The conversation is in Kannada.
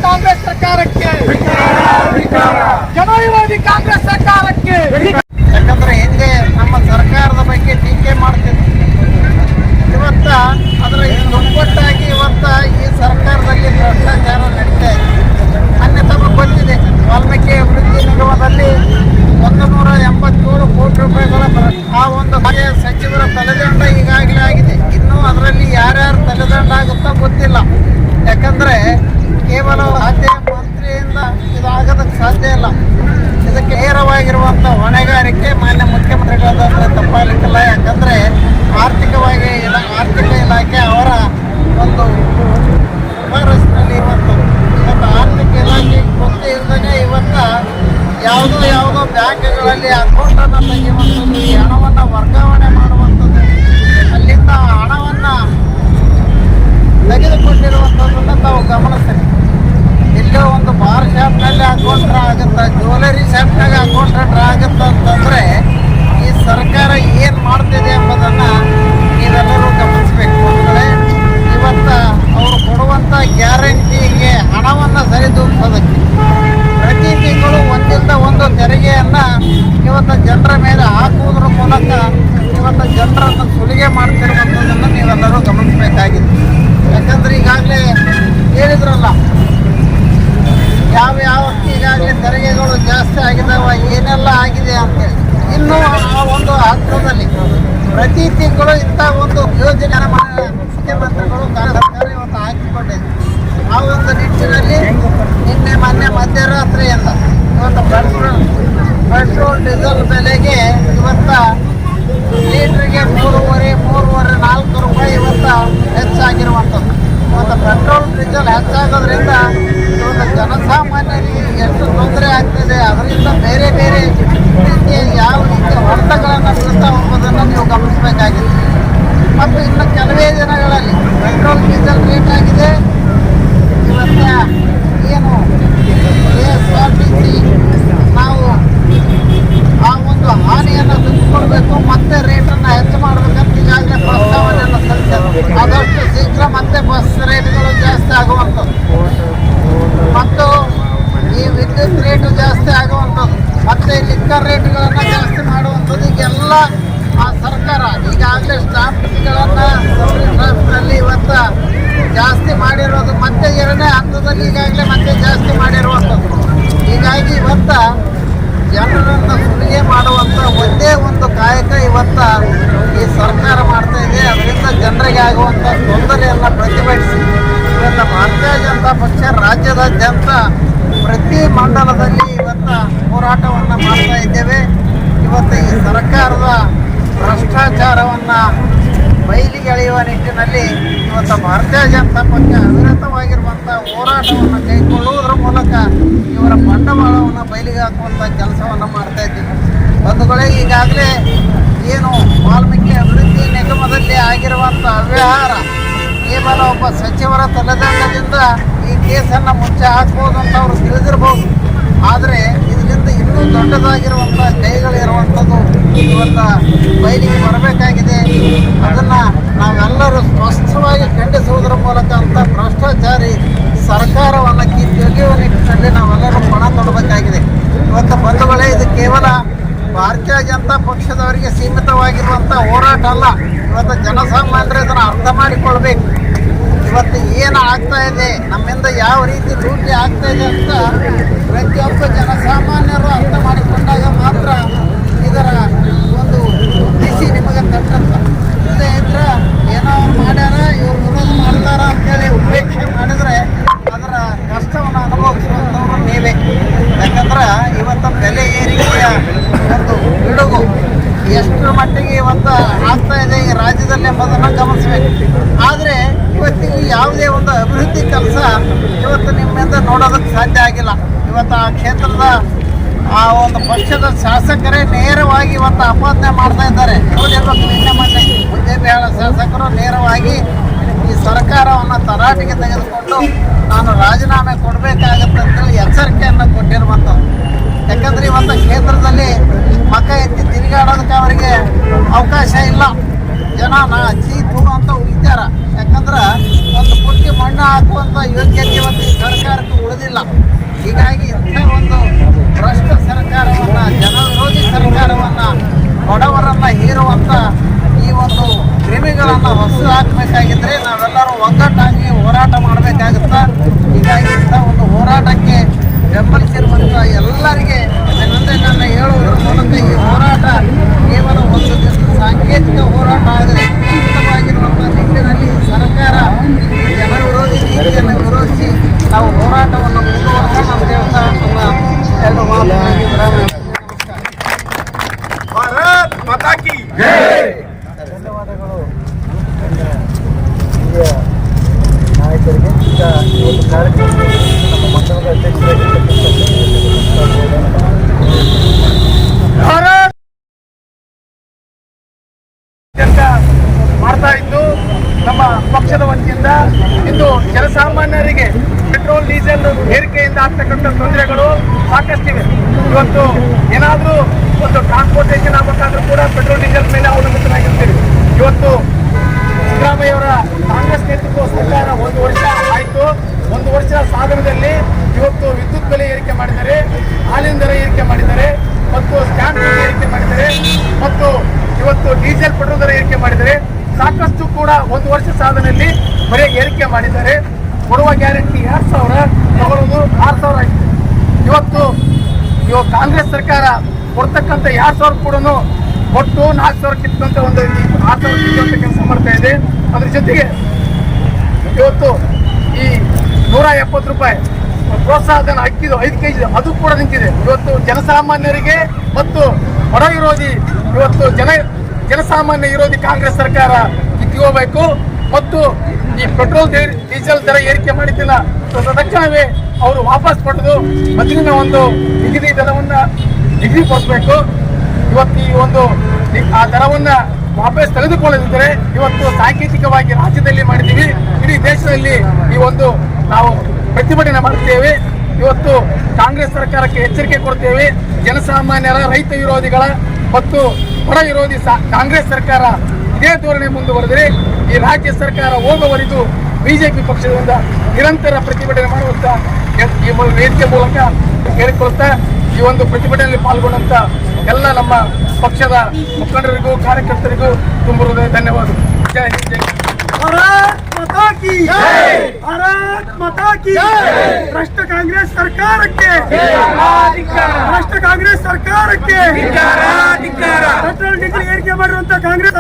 ಕಾಂಗ್ರೆಸ್ ಸರ್ಕಾರಕ್ಕೆ, ಜನವಿರೋಧಿ ಕಾಂಗ್ರೆಸ್ ಸರ್ಕಾರಕ್ಕೆ. ಯಾಕಂದ್ರೆ ಹಿಂದೆ ನಮ್ಮ ಸರ್ಕಾರದ ಬಗ್ಗೆ ಟೀಕೆ ಮಾಡ್ತಿದ್ರು. ಇವತ್ತ ಅದರ ದುಪ್ಪಟ್ಟಾಗಿ ಇವತ್ತ ಈ ಸರ್ಕಾರದಲ್ಲಿ ಭ್ರಷ್ಟಾಚಾರ ನಡೀತಾ ಇದೆ. ಮೊನ್ನೆ ತಮಗೆ ಗೊತ್ತಿದೆ, ವಾಲ್ಮೀಕಿ ಅಭಿವೃದ್ಧಿ ನಿಗಮದಲ್ಲಿ 187 ಕೋಟಿ ರೂಪಾಯಿಗಳ ಆ ಒಂದು ಸಚಿವರ ತಲೆದಂಡ ಈಗಾಗಲೇ ಆಗಿದೆ. ಇನ್ನೂ ಅದರಲ್ಲಿ ಯಾರ್ಯಾರು ತಲೆದಂಡ ಆಗುತ್ತೋ ಗೊತ್ತಿಲ್ಲ. ಯಾಕಂದ್ರೆ ಕೇವಲ ರಾಜ್ಯ ಮಂತ್ರಿಯಿಂದ ಇದಾಗೋದಕ್ಕೆ ಸಾಧ್ಯ ಇಲ್ಲ. ಇದಕ್ಕೆ ನೇರವಾಗಿರುವಂಥ ಹೊಣೆಗಾರಿಕೆ ಮಾನ್ಯ ಮುಖ್ಯಮಂತ್ರಿಗಳಾದಂದ್ರೆ ತಪ್ಪಾಗಲಿಕ್ಕಿಲ್ಲ. ಯಾಕಂದರೆ ಆರ್ಥಿಕ ಇಲಾಖೆ ಅವರ ಒಂದು ಶಿಫಾರಸಿನಲ್ಲಿ ಇವತ್ತು ಆರ್ಥಿಕ ಇಲಾಖೆ ಗೊತ್ತೇ ಇಲ್ಲದೇ ಇವತ್ತು ಯಾವುದೋ ಬ್ಯಾಂಕ್ಗಳಲ್ಲಿ ಅಕೌಂಟನ್ನು ತೆಗೆಯುವಂಥದ್ದು, ಈ ಹಣವನ್ನು ವರ್ಗಾವಣೆ ಮಾಡುವಂಥದ್ದು, ಅಲ್ಲಿಂದ ಹಣವನ್ನು ತೆಗೆದುಕೊಂಡಿರುವಂಥದ್ದನ್ನು ತಾವು ಗಮನಿಸ್ತೀವಿ. ಎಲ್ಲೋ ಒಂದು ಬಾರ್ ಶಾಪ್ನಲ್ಲಿ ಅಕೌಂಟ್ರ ಆಗುತ್ತೆ, ಜ್ಯುವೆಲರಿ ಶಾಪ್ನಾಗ ಅಕೌಂಟ್ರ ಆಗುತ್ತೆ ಅಂತಂದರೆ ಈ ಸರ್ಕಾರ ಏನು ಮಾಡ್ತಿದೆ ಎಂಬುದನ್ನು ನೀವೆಲ್ಲರೂ ಗಮನಿಸಬೇಕು. ಅಂದರೆ ಇವತ್ತು ಅವರು ಕೊಡುವಂಥ ಗ್ಯಾರಂಟಿಗೆ ಹಣವನ್ನು ಸರಿದೂಗಿಸೋದಕ್ಕೆ ಪ್ರತಿ ತಿಂಗಳು ಒಂದಿಂದ ಒಂದು ತೆರಿಗೆಯನ್ನು ಇವತ್ತು ಜನರ ಮೇಲೆ ಹಾಕುವುದರ ಮೂಲಕ ಇವತ್ತು ಜನರನ್ನು ಸುಲಿಗೆ ಮಾಡ್ತಿರುವಂಥದ್ದನ್ನು ನೀವೆಲ್ಲರೂ ಗಮನಿಸಬೇಕಾಗಿದೆ. ಯಾಕಂದರೆ ಈಗಾಗಲೇ ಹೇಳಿದ್ರಲ್ಲ, ಯಾವ ಈಗಾಗಲೇ ತೆರಿಗೆಗಳು ಜಾಸ್ತಿ ಆಗಿದ್ದಾವೆ, ಏನೆಲ್ಲ ಆಗಿದೆ ಅಂತೇಳಿ. ಇನ್ನೂ ಆ ಒಂದು ಹಂತದಲ್ಲಿ ಪ್ರತಿ ತಿಂಗಳು ಇಂಥ ಒಂದು ಯೋಜನೆ ಮುಖ್ಯಮಂತ್ರಿಗಳು ಸರ್ಕಾರ ಇವತ್ತು ಹಾಕಿಕೊಂಡಿದೆ. ಆ ಒಂದು ನಿಟ್ಟಿನಲ್ಲಿ ಮೊನ್ನೆ ಮಧ್ಯರಾತ್ರಿಯಿಂದ ಇವತ್ತು ಪೆಟ್ರೋಲ್ ಡೀಸೆಲ್ ಬೆಲೆಗೆ ಇವತ್ತು ಲೀಟ್ರಿಗೆ 3.5-4 ರೂಪಾಯಿ ಇವತ್ತು ಹೆಚ್ಚಾಗಿರುವಂಥದ್ದು. ಇವತ್ತು ಪೆಟ್ರೋಲ್ ಡೀಸೆಲ್ ಹೆಚ್ಚಾಗೋದ್ರಿಂದ ಇವತ್ತು ಜನಸಾಮಾನ್ಯರಿಗೆ ಎಷ್ಟು ತೊಂದರೆ ಆಗ್ತಿದೆ, ಅದರಿಂದ ಬೇರೆ ಬೇರೆ ರೀತಿಯ ಯಾವ ರೀತಿಯ ಹೊಡೆತಗಳನ್ನು ಬೀಳ್ತಾ ಹೋಗೋದನ್ನು ನೀವು ಗಮನಿಸಬೇಕಾಗಿದೆ. ಮತ್ತು ಇನ್ನು ಕೆಲವೇ ದಿನಗಳಲ್ಲಿ ಪೆಟ್ರೋಲ್ ಡೀಸೆಲ್ ರೇಟ್ ಆಗಿದೆ. ಇವತ್ತು ಏನು KSRTC ನಾವು ಆ ಒಂದು ಹಾನಿಯನ್ನು ತುಂಬಿಕೊಳ್ಬೇಕು, ಮತ್ತೆ ರೇಟನ್ನು ಹೆಚ್ಚು ಮಾಡಬೇಕಂತ ಈಗಾಗಲೇ ಪ್ರಸ್ತಾವನೆಯನ್ನು ಸಲ್ಲಿಸಿದೆ. ಆದಷ್ಟು ಶೀಘ್ರ ಮತ್ತೆ ಬಸ್ ರೇಟ್ಗಳು ಜಾಸ್ತಿ ಆಗುವಂಥದ್ದು ಮತ್ತು ಈ ವಿದ್ಯುತ್ ರೇಟು ಜಾಸ್ತಿ ಆಗುವಂಥದ್ದು, ಮತ್ತೆ ಲಿಕ್ಕರ್ ರೇಟ್ಗಳನ್ನು ಜಾಸ್ತಿ ಮಾಡುವಂಥದ್ದು, ಈಗೆಲ್ಲ ಆ ಸರ್ಕಾರ ಈಗಾಗಲೇ ಸ್ಟಾಂಪ್ಗಳನ್ನು ಸ್ಟಾಂಪ್ನಲ್ಲಿ ಇವತ್ತು ಜಾಸ್ತಿ ಮಾಡಿರೋದು, ಮತ್ತೆ ಎರಡನೇ ಹಂತದಲ್ಲಿ ಈಗಾಗಲೇ ಮತ್ತೆ ಜಾಸ್ತಿ ಮಾಡಿರುವಂಥದ್ದು. ಹೀಗಾಗಿ ಇವತ್ತು ಜನರನ್ನು ಸುಲಿಗೆ ಮಾಡುವಂಥ ಒಂದೇ ಒಂದು ಕಾಯಕ ಇವತ್ತು ಈ ಸರ್ಕಾರ ಮಾಡ್ತಾ ಇದೆ. ಅದರಿಂದ ಜನರಿಗೆ ಆಗುವಂಥ ತೊಂದರೆಯನ್ನು ಪ್ರತಿಭಟಿಸಿ ಇವತ್ತು ಭಾರತೀಯ ಜನತಾ ಪಕ್ಷ ರಾಜ್ಯದಾದ್ಯಂತ ಪ್ರತಿ ಮಂಡಲದಲ್ಲಿ ಇವತ್ತು ಹೋರಾಟವನ್ನು ಮಾಡ್ತಾ ಇದ್ದೇವೆ. ಇವತ್ತು ಈ ಸರ್ಕಾರದ ಭ್ರಷ್ಟಾಚಾರವನ್ನು ಬಯಲಿಗೆ ಎಳೆಯುವ ನಿಟ್ಟಿನಲ್ಲಿ ಇವತ್ತು ಭಾರತೀಯ ಜನತಾ ಪಕ್ಷ ಅವಿರತವಾಗಿರುವಂಥ ಹೋರಾಟವನ್ನು ಕೈಗೊಳ್ಳುವುದರ ಮೂಲಕ ಇವರ ಬಂಡವಾಳವನ್ನು ಬಯಲಿಗೆ ಹಾಕುವಂಥ ಕೆಲಸವನ್ನು ಮಾಡ್ತಾ ಇದ್ದೀವಿ. ಬಂಧುಗಳೇ, ಈಗಾಗಲೇ ಏನು ವಾಲ್ಮೀಕಿ ಅಭಿವೃದ್ಧಿ ನಿಗಮದಲ್ಲಿ ಆಗಿರುವಂಥ ಅವ್ಯವಹಾರ ಕೇವಲ ಒಬ್ಬ ಸಚಿವರ ತಲೆದಂಡದಿಂದ ಈ ಕೇಸನ್ನು ಮುಚ್ಚಿ ಹಾಕ್ಬೋದು ಅಂತ ಅವರು ತಿಳಿದಿರ್ಬೋದು. ಆದರೆ ಇದರಿಂದ ಇನ್ನೂ ದೊಡ್ಡದಾಗಿರುವಂಥ ಕೈಗಳಿರುವಂಥದ್ದು ಇವತ್ತು ಬಯಲಿಗೆ ಬರಬೇಕಾಗಿದೆ. ಅದನ್ನು ನಾವೆಲ್ಲರೂ ಸ್ಪಷ್ಟವಾಗಿ ಖಂಡಿಸುವುದರ ಮೂಲಕ ಅಂತ ಭ್ರಷ್ಟಾಚಾರಿ ಸರ್ಕಾರವನ್ನು ಕಿತ್ತೊಗೆಯುವ ನಿಟ್ಟಿನಲ್ಲಿ ನಾವೆಲ್ಲರೂ ಪಣ ತೊಡಬೇಕಾಗಿದೆ. ಇವತ್ತು ಬಂಧುಗಳೇ, ಇದು ಕೇವಲ ಭಾರತೀಯ ಜನತಾ ಪಕ್ಷದವರಿಗೆ ಸೀಮಿತವಾಗಿರುವಂಥ ಹೋರಾಟ ಅಲ್ಲ. ಇವತ್ತು ಜನಸಾಮಾನ್ಯರು ಇದನ್ನು ಅರ್ಥ ಮಾಡಿಕೊಳ್ಬೇಕು. ಇವತ್ತು ಏನು ಆಗ್ತಾ ಇದೆ, ನಮ್ಮಿಂದ ಯಾವ ರೀತಿ ಲೂಟಿ ಆಗ್ತಾ ಇದೆ ಅಂತ ಪ್ರತಿಯೊಬ್ಬ ಜನಸಾಮಾನ್ಯರು ಅರ್ಥ ಮಾಡಿಕೊಂಡಾಗ ಮಾತ್ರ ಇದರ ಒಂದು ಬಿಸಿ ನಿಮಗೆ ತಟ್ಟಂತ. ಇಲ್ಲದೇ ಇದ್ರೆ ಏನೋ ಮಾಡ್ಯಾರ, ಇವ್ರು ವಿರೋಧ ಮಾಡ್ತಾರ ಅಂತೇಳಿ ಉಪೇಕ್ಷೆ ಮಾಡಿದರೆ ಅದರ ಕಷ್ಟವನ್ನು ಅನುಭವಿಸುವಂಥವ್ರು ನೀವೇ. ಯಾಕಂದ್ರೆ ಇವತ್ತು ಬೆಲೆ ಏರಿಕೆಯ ಒಂದು ಬಿಡುಗು ಎಷ್ಟು ಮಟ್ಟಿಗೆ ಇವತ್ತು ಆಗ್ತಾ ಇದೆ ಈ ರಾಜ್ಯದಲ್ಲಿ ಎಂಬುದನ್ನು ಗಮನಿಸಬೇಕು. ಆದರೆ ಇವತ್ತಿಗೂ ಯಾವುದೇ ಒಂದು ಅಭಿವೃದ್ಧಿ ಕೆಲಸ ಇವತ್ತು ನಿಮ್ಮಿಂದ ನೋಡೋದಕ್ಕೆ ಸಾಧ್ಯ ಆಗಿಲ್ಲ. ಇವತ್ತು ಆ ಕ್ಷೇತ್ರದ ಆ ಒಂದು ಪಕ್ಷದ ಶಾಸಕರೇ ನೇರವಾಗಿ ಇವತ್ತು ಆಪಾದನೆ ಮಾಡ್ತಾ ಇದ್ದಾರೆ. ನೋಡಿರ್ಬೇಕು, ನಿನ್ನೆ ಮೊನ್ನೆ ಮುದ್ದೇಬಿಹಾಳ ಶಾಸಕರು ನೇರವಾಗಿ ಈ ಸರ್ಕಾರವನ್ನು ತರಾಟೆಗೆ ತೆಗೆದುಕೊಂಡು ನಾನು ರಾಜೀನಾಮೆ ಕೊಡಬೇಕಾಗತ್ತೆ ಅಂತೇಳಿ ಎಚ್ಚರಿಕೆಯನ್ನು ಕೊಟ್ಟಿರುವಂಥದ್ದು. ಯಾಕಂದರೆ ಇವತ್ತು ಕ್ಷೇತ್ರದಲ್ಲಿ ಮಕ ಎತ್ತಿ ತಿರುಗಾಡೋದಕ್ಕೆ ಅವರಿಗೆ ಅವಕಾಶ ಇಲ್ಲ. ಜನ ಚೀತು ಅಂತ ಉಳಿತಾರ. ಯಾಕಂದ್ರೆ ಒಂದು ಪುಟ್ಟಿ ಮಣ್ಣು ಹಾಕುವಂಥ ಯೋಗ್ಯತೆ ಇವತ್ತು ಈ ಸರ್ಕಾರಕ್ಕೆ ಉಳಿದಿಲ್ಲ. ಹೀಗಾಗಿ ಇಂಥ ಒಂದು ಭ್ರಷ್ಟ ಸರ್ಕಾರವನ್ನು, ಜನ ವಿರೋಧಿ ಸರ್ಕಾರವನ್ನು, ಬಡವರನ್ನು ಹೀರುವಂಥ ಈ ಒಂದು ಕ್ರಿಮಿಗಳನ್ನು ಹೊಸ ಹಾಕಬೇಕಾಗಿದ್ದರೆ ನಾವೆಲ್ಲರೂ ಒಗ್ಗಟ್ಟಾಗಿ ಹೋರಾಟ ಮಾಡಬೇಕಾಗುತ್ತಾ. ಹೀಗಾಗಿ ಇಂಥ ಒಂದು ಹೋರಾಟಕ್ಕೆ ಬೆಂಬಲಿಸಿರುವಂಥ ಎಲ್ಲರಿಗೆ ನನ್ನ ಹೇಳುವುದರ ಮೂಲಕ ಈ ಹೋರಾಟ ಕೇವಲ ಒಂದು ಸಾಂಕೇತಿಕ ಹೋರಾಟ ಆದರೆ ಖಚಿತವಾಗಿರುವಂಥ ನಿಟ್ಟಿನಲ್ಲಿ ಸರ್ಕಾರ ಜನ ವಿರೋಧಿ ನೀತಿಯನ್ನು ವಿರೋಧಿಸಿ ನಾವು ಹೋರಾಟವನ್ನು ಮುಂದುವರೆಸೋಣ ಅಂತ ಹೇಳ್ತಾ ನಮ್ಮ ಎರಡು ಮಾತುಗಳಿಗೆ ವಿರಾಮ. ಭಾರತ್ ಮಾತಾ ಕಿ ಧನ್ಯವಾದಗಳು ಹಿರಿಯ ನಾಯಕರಿಗೆ. ಈಗ ಈ ಒಂದು ಕಾರ್ಯಕ್ರಮದಲ್ಲಿ ನಮ್ಮ ಮಂಡಲದ ಮಾಡ್ತಾ ಇದ್ದು ನಮ್ಮ ಪಕ್ಷದ ವತಿಯಿಂದ ಇಂದು ಜನಸಾಮಾನ್ಯರಿಗೆ ಪೆಟ್ರೋಲ್ ಡೀಸೆಲ್ ಏರಿಕೆಯಿಂದ ಆಗ್ತಕ್ಕಂಥ ತೊಂದರೆಗಳು ಸಾಕಷ್ಟಿವೆ. ಇವತ್ತು ಏನಾದರೂ ಒಂದು ಟ್ರಾನ್ಸ್ಪೋರ್ಟೇಷನ್ ಆಗಬೇಕಾದ್ರೂ ಕೂಡ ಪೆಟ್ರೋಲ್ ಡೀಸೆಲ್ ಮೇಲೆ ಅವಲಂಬಿತರಾಗಿರ್ತೀವಿ. ಇವತ್ತು ಸಿದ್ದರಾಮಯ್ಯವರ ಕಾಂಗ್ರೆಸ್ ನೇತೃತ್ವ ಸರ್ಕಾರ 1 ವರ್ಷ ಆಯಿತು. 1 ವರ್ಷ ಸಾಧನದಲ್ಲಿ ಇವತ್ತು ವಿದ್ಯುತ್ ಬೆಲೆ ಏರಿಕೆ ಮಾಡಿದ್ದಾರೆ, ಹಾಲಿನ ದರ ಏರಿಕೆ ಮಾಡಿದ್ದಾರೆ, ಮತ್ತು ಸ್ಟ್ಯಾಂಪ್ ಏರಿಕೆ ಮಾಡಿದ್ದಾರೆ, ಮತ್ತು ಇವತ್ತು ಡೀಸೆಲ್ ಪೆಟ್ರೋಲ್ ದರ ಏರಿಕೆ ಮಾಡಿದ್ದಾರೆ. ಸಾಕಷ್ಟು ಕೂಡ 1 ವರ್ಷ ಸಾಧನೆಯಲ್ಲಿ ಬರೀ ಏರಿಕೆ ಮಾಡಿದ್ದಾರೆ. ಕೊಡುವ ಗ್ಯಾರಂಟಿ 2,000 ತಗೊಳ್ಳೋದು 6,000 ಆಗಿದೆ. ಇವತ್ತು ಕಾಂಗ್ರೆಸ್ ಸರ್ಕಾರ ಕೊಡ್ತಕ್ಕಂಥ 2,000 ಕೂಡ ಒಟ್ಟು 4,000 ಕಿತ್ತಂತ ಒಂದು 6,000 ಕಿತ್ತಂತ ಕೆಲಸ ಮಾಡ್ತಾ ಇದೆ. ಅದ್ರ ಜೊತೆಗೆ ಇವತ್ತು ಈ 170 ರೂಪಾಯಿ ಪ್ರೋತ್ಸಾಹಧನ ಅಕ್ಕಿದು 5 kg ಅದು ಕೂಡ ನಿಂತಿದೆ. ಇವತ್ತು ಜನಸಾಮಾನ್ಯರಿಗೆ ಮತ್ತು ಬಡ ವಿರೋಧಿ, ಇವತ್ತು ಜನಸಾಮಾನ್ಯ ವಿರೋಧಿ ಕಾಂಗ್ರೆಸ್ ಸರ್ಕಾರ ಕಿತ್ತುಕೋಬೇಕು. ಮತ್ತು ಈ ಪೆಟ್ರೋಲ್ ಡೀಸೆಲ್ ದರ ಏರಿಕೆ ಮಾಡಿದ್ದಿಲ್ಲ, ತಕ್ಷಣವೇ ಅವರು ವಾಪಸ್ ಪಡೆದು ಮೊದಲಿನ ಒಂದು ನಿಗದಿ ದರವನ್ನು ನಿಗದಿಪಡಿಸಬೇಕು. ಇವತ್ತು ಈ ಒಂದು ಆ ದರವನ್ನು ವಾಪಸ್ ತೆಗೆದುಕೊಳ್ಳದಿದ್ದರೆ ಇವತ್ತು ಸಾಂಕೇತಿಕವಾಗಿ ರಾಜ್ಯದಲ್ಲಿ ಮಾಡಿದ್ದೀವಿ, ಇಡೀ ದೇಶದಲ್ಲಿ ಈ ಒಂದು ನಾವು ಪ್ರತಿಭಟನೆ ಮಾಡುತ್ತೇವೆ. ಇವತ್ತು ಕಾಂಗ್ರೆಸ್ ಸರ್ಕಾರಕ್ಕೆ ಎಚ್ಚರಿಕೆ ಕೊಡ್ತೇವೆ. ಜನಸಾಮಾನ್ಯರ, ರೈತ ವಿರೋಧಿಗಳ ಮತ್ತು ಬಡ ವಿರೋಧಿ ಕಾಂಗ್ರೆಸ್ ಸರ್ಕಾರ ಇದೇ ಧೋರಣೆ ಮುಂದುವರೆದರೆ ಈ ರಾಜ್ಯ ಸರ್ಕಾರ ಹೋಗುವವರೆಗೂ ಬಿಜೆಪಿ ಪಕ್ಷದಿಂದ ನಿರಂತರ ಪ್ರತಿಭಟನೆ ಮಾಡುವಂತ ಈ ವೇದಿಕೆ ಮೂಲಕ ಹೇಳಿಕೊಳ್ತಾ ಈ ಒಂದು ಪ್ರತಿಭಟನೆಯಲ್ಲಿ ಪಾಲ್ಗೊಂಡಂತ ಎಲ್ಲ ನಮ್ಮ ಪಕ್ಷದ ಮುಖಂಡರಿಗೂ ಕಾರ್ಯಕರ್ತರಿಗೂ ತುಂಬ ಹೃದಯ ಧನ್ಯವಾದ. ಜೈ ಹಿಂದ್, ಜೈ भारत माता की जय, भारत माता की जय। भ्रष्ट कांग्रेस सरकार के भ्रष्ट कांग्रेस सरकार के पेट्रोल डीಸೆಲ್ ಏರಿಕೆ ಮಾಡಿರುವಂತ ಕಾಂಗ್ರೆಸ್